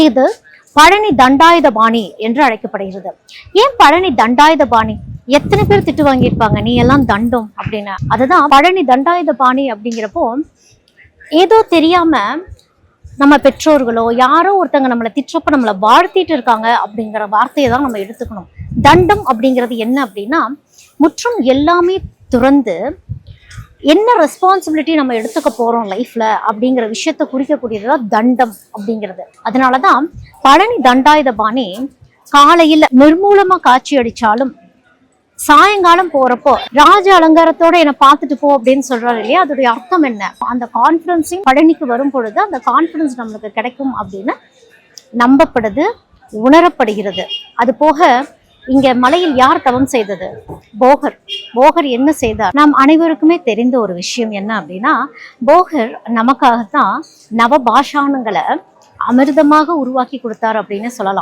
இது பழனி தண்டாயுதபாணி என்று அழைக்கப்படுகிறது. ஏன் பழனி தண்டாயுதபாணி? எத்தனை பேர் திட்டு வாங்கியிருப்பாங்க, நீ எல்லாம் தண்டம் அப்படின்னு. அதுதான் பழனி தண்டாயுதபாணி அப்படிங்கிறப்போ, ஏதோ தெரியாம நம்ம பெற்றோர்களோ யாரோ ஒருத்தங்க நம்மளை திட்டுறப்ப நம்மளை வாழ்த்திட்டு இருக்காங்க அப்படிங்கிற வார்த்தையை தான் நம்ம எடுத்துக்கணும். தண்டம் அப்படிங்கிறது என்ன அப்படின்னா, முற்றும் எல்லாமே துறந்து என்ன ரெஸ்பான்சிபிலிட்டி நம்ம எடுத்துக்க போறோம் லைஃப்ல அப்படிங்கிற விஷயத்த குறிக்கக்கூடியதுதான் தண்டம் அப்படிங்கிறது. அதனாலதான் பழனி தண்டாயுதபாணி காலையில நிர்மூலமா காட்சி அடிச்சாலும் சாயங்காலம் போறப்போ ராஜ அலங்காரத்தோட என்னை பார்த்துட்டு போ அப்படின்னு சொல்றாரு இல்லையா, அதோடைய அர்த்தம் என்ன? அந்த கான்பிடன்ஸிங் பழனிக்கு வரும் பொழுது அந்த கான்பிடன்ஸ் நம்மளுக்கு கிடைக்கும் அப்படின்னு நம்பப்படுது, உணரப்படுகிறது. அது போக இங்க மலையில் யார் தவம் செய்தது? போகர். போகர் என்ன செய்தார்? நாம் அனைவருக்குமே தெரிந்த ஒரு விஷயம் என்ன அப்படின்னா, போகர் நமக்காகத்தான் நவபாஷானங்களை அமிர்தமாக உருவாக்கி கொடுத்தார் அப்படின்னு சொல்லலாம்.